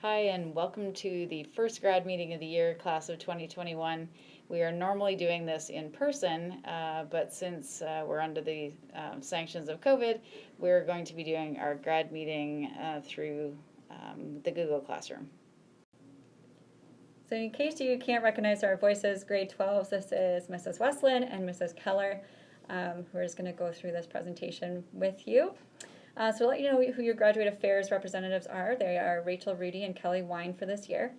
Hi, and welcome to the first grad meeting of the year, class of 2021. We are normally doing this in person, but since we're under the sanctions of COVID, we're going to be doing our grad meeting through the Google Classroom. So in case you can't recognize our voices, grade 12s, this is Mrs. Westland and Mrs. Keller, who are just going to go through this presentation with you. So to let you know who your graduate affairs representatives are, they are Rachel Rudy and Kelly Wine for this year.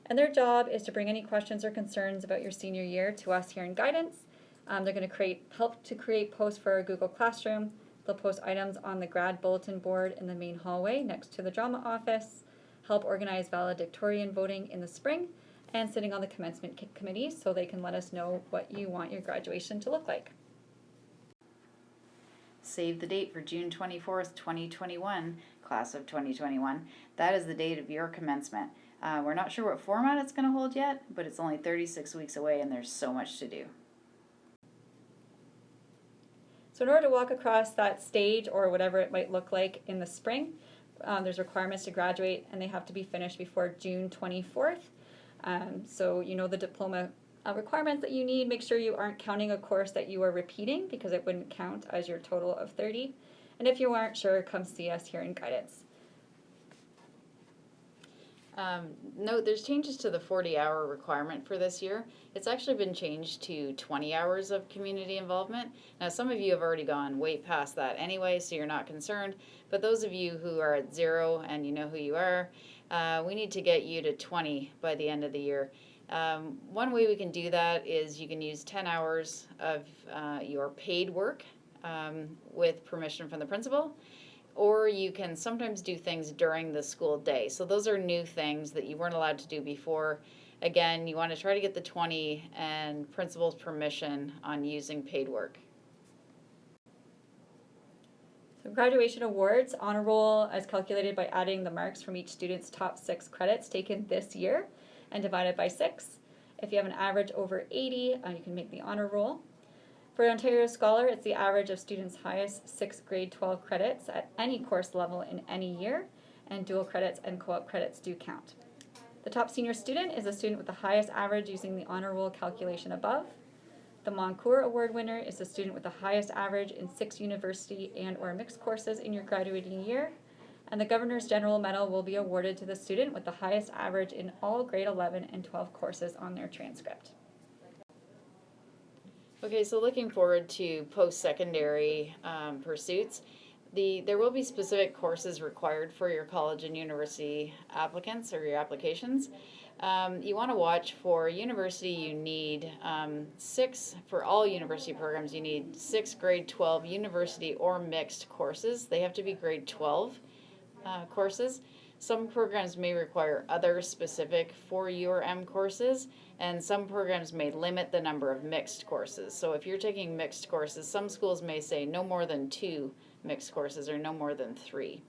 And their job is to bring any questions or concerns about your senior year to us here in guidance. They're going to help to create posts for our Google Classroom. They'll post items on the grad bulletin board in the main hallway next to the drama office, help organize valedictorian voting in the spring, and sitting on the commencement committee so they can let us know what you want your graduation to look like. Save the date for June 24th, 2021, class of 2021. That is the date of your commencement. We're not sure what format it's going to hold yet, but it's only 36 weeks away and there's so much to do. So in order to walk across that stage or whatever it might look like in the spring, there's requirements to graduate and they have to be finished before June 24th. So you know the diploma requirements that you need. Make sure you aren't counting a course that you are repeating because it wouldn't count as your total of 30. And if you aren't sure, come see us here in guidance. Note, there's changes to the 40-hour requirement for this year. It's actually been changed to 20 hours of community involvement. Now, some of you have already gone way past that anyway, so you're not concerned. But those of you who are at 0 and you know who you are, we need to get you to 20 by the end of the year. One way we can do that is you can use 10 hours of your paid work with permission from the principal, or you can sometimes do things during the school day. So those are new things that you weren't allowed to do before. Again, you want to try to get the 20 and principal's permission on using paid work. So graduation awards, honor roll as calculated by adding the marks from each student's top 6 credits taken this year and divided by 6. If you have an average over 80, you can make the honor roll. For Ontario Scholar, it's the average of students' highest 6th grade 12 credits at any course level in any year, and dual credits and co-op credits do count. The top senior student is a student with the highest average using the honor roll calculation above. The Moncourt Award winner is the student with the highest average in 6 university and or mixed courses in your graduating year. And the Governor's General Medal will be awarded to the student with the highest average in all grade 11 and 12 courses on their transcript. Okay, so looking forward to post-secondary pursuits. There will be specific courses required for your college and university applicants or your applications. You want to watch for university, you need 6, for all university programs, you need 6 grade 12 university or mixed courses. They have to be grade 12 courses. Some programs may require other specific for UM courses, and some programs may limit the number of mixed courses. So if you're taking mixed courses, some schools may say no more than 2 mixed courses or no more than 3.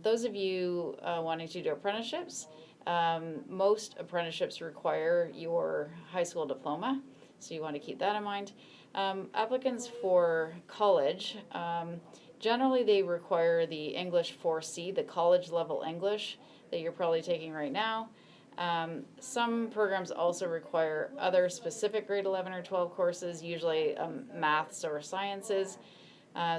Those of you wanting to do apprenticeships, most apprenticeships require your high school diploma, so you want to keep that in mind. Applicants for college, generally they require the English 4C, the college level English that you're probably taking right now. Some programs also require other specific grade 11 or 12 courses, usually maths or sciences.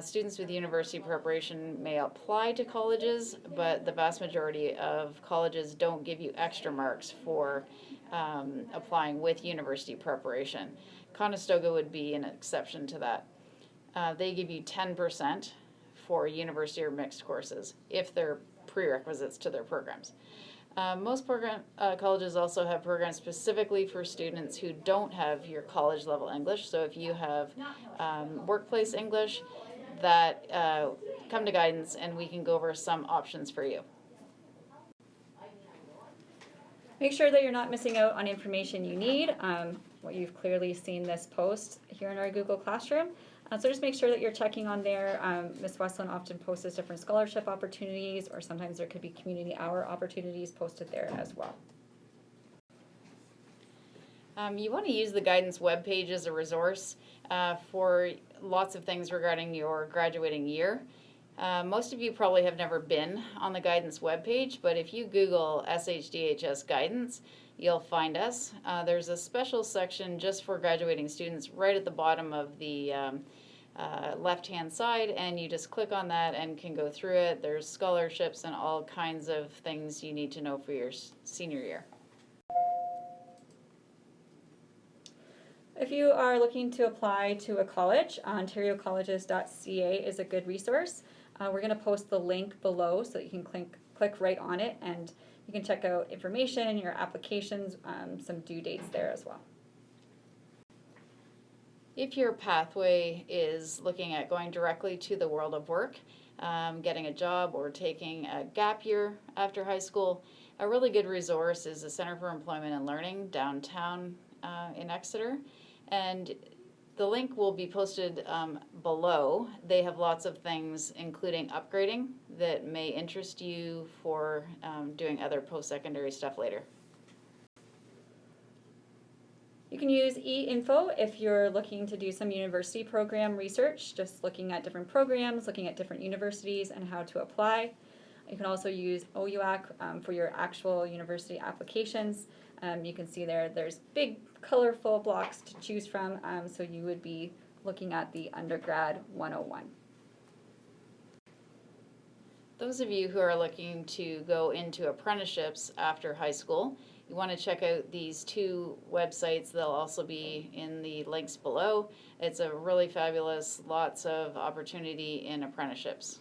Students with university preparation may apply to colleges, but the vast majority of colleges don't give you extra marks for applying with university preparation. Conestoga would be an exception to that. They give you 10% for university or mixed courses if they're prerequisites to their programs. Most colleges also have programs specifically for students who don't have your college level English. So if you have workplace English, that come to guidance and we can go over some options for you. Make sure that you're not missing out on information you need. Well, you've clearly seen this post here in our Google Classroom. So just make sure that you're checking on there. Ms. Westland often posts different scholarship opportunities, or sometimes there could be community hour opportunities posted there as well. You want to use the guidance webpage as a resource for lots of things regarding your graduating year. Most of you probably have never been on the guidance webpage, but if you Google SHDHS guidance, you'll find us. There's a special section just for graduating students right at the bottom of the left-hand side, and you just click on that and can go through it. There's scholarships and all kinds of things you need to know for your senior year. If you are looking to apply to a college, ontariocolleges.ca is a good resource. We're going to post the link below so that you can click right on it, and you can check out information, your applications, some due dates there as well. If your pathway is looking at going directly to the world of work, getting a job or taking a gap year after high school, a really good resource is the Center for Employment and Learning downtown in Exeter. And the link will be posted below. They have lots of things, including upgrading, that may interest you for doing other post-secondary stuff later. You can use eInfo if you're looking to do some university program research, just looking at different programs, looking at different universities and how to apply. You can also use OUAC for your actual university applications. You can see there's big colorful blocks to choose from, so you would be looking at the undergrad 101. Those of you who are looking to go into apprenticeships after high school, you want to check out these two websites. They'll also be in the links below. It's a really fabulous, lots of opportunity in apprenticeships.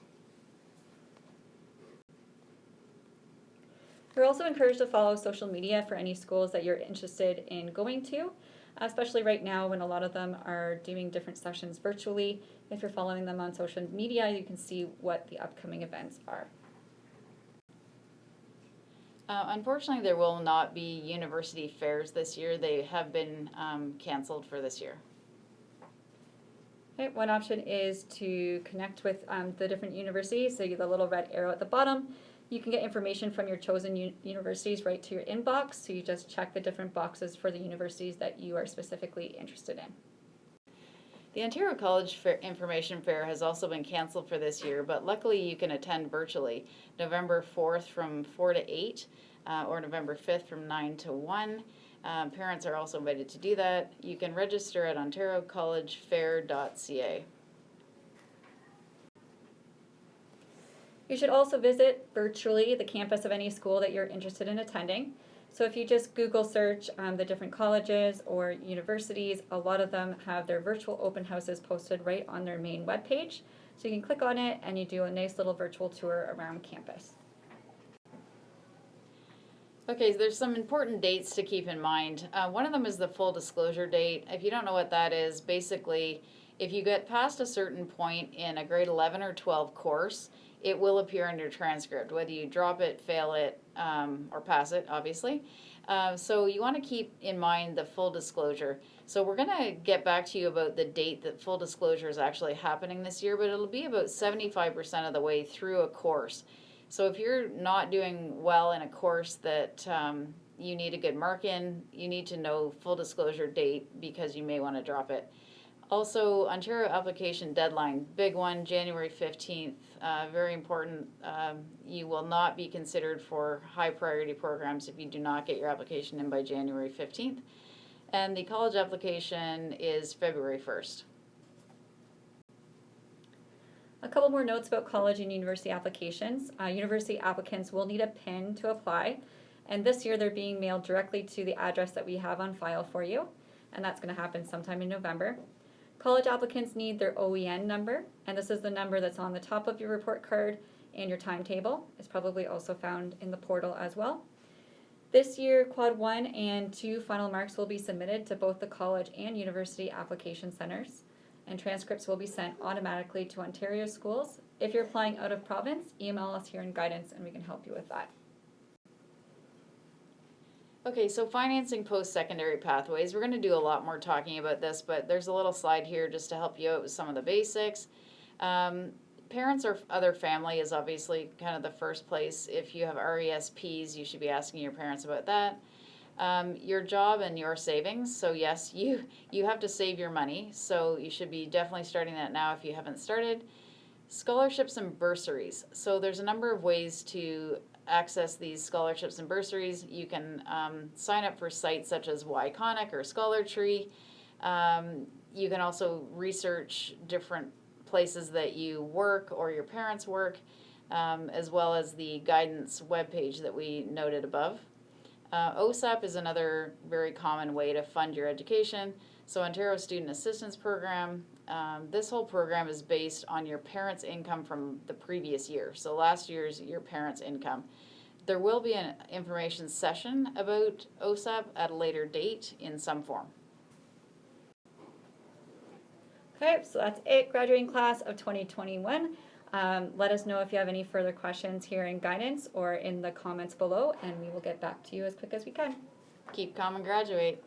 You're also encouraged to follow social media for any schools that you're interested in going to, especially right now when a lot of them are doing different sessions virtually. If you're following them on social media, you can see what the upcoming events are. Unfortunately, there will not be university fairs this year. They have been canceled for this year. Okay, one option is to connect with the different universities. So the little red arrow at the bottom. You can get information from your chosen universities right to your inbox. So you just check the different boxes for the universities that you are specifically interested in. The Ontario College Information Fair has also been canceled for this year, but luckily you can attend virtually November 4th from 4 to 8 or November 5th from 9 to 1. Parents are also invited to do that. You can register at ontariocollegefair.ca. You should also visit virtually the campus of any school that you're interested in attending. So if you just Google search the different colleges or universities, a lot of them have their virtual open houses posted right on their main webpage. So you can click on it and you do a nice little virtual tour around campus. Okay, so there's some important dates to keep in mind. One of them is the full disclosure date. If you don't know what that is, basically, if you get past a certain point in a grade 11 or 12 course, it will appear in your transcript, whether you drop it, fail it, or pass it, obviously. So you want to keep in mind the full disclosure. So we're going to get back to you about the date that full disclosure is actually happening this year, but it'll be about 75% of the way through a course. So if you're not doing well in a course that you need a good mark in, you need to know full disclosure date because you may want to drop it. Also, Ontario application deadline, big one, January 15th, very important. You will not be considered for high priority programs if you do not get your application in by January 15th. And the college application is February 1st. A couple more notes about college and university applications. University applicants will need a PIN to apply, and this year they're being mailed directly to the address that we have on file for you, and that's going to happen sometime in November. College applicants need their OEN number, and this is the number that's on the top of your report card and your timetable. It's probably also found in the portal as well. This year, Quad 1 and 2 final marks will be submitted to both the college and university application centers, and transcripts will be sent automatically to Ontario schools. If you're applying out of province, email us here in guidance and we can help you with that. Okay, so financing post-secondary pathways. We're going to do a lot more talking about this, but there's a little slide here just to help you out with some of the basics. Parents or other family is obviously kind of the first place. If you have RESPs, you should be asking your parents about that. Your job and your savings. So yes, you have to save your money, so you should be definitely starting that now if you haven't started. Scholarships and bursaries. So there's a number of ways to access these scholarships and bursaries. You can sign up for sites such as Yconic or ScholarTree. You can also research different places that you work or your parents work, as well as the guidance webpage that we noted above. OSAP is another very common way to fund your education. So Ontario Student Assistance Program, this whole program is based on your parents' income from the previous year. So last year's your parents' income. There will be an information session about OSAP at a later date in some form. Okay, so that's it, graduating class of 2021. Let us know if you have any further questions here in guidance or in the comments below, and we will get back to you as quick as we can. Keep calm and graduate.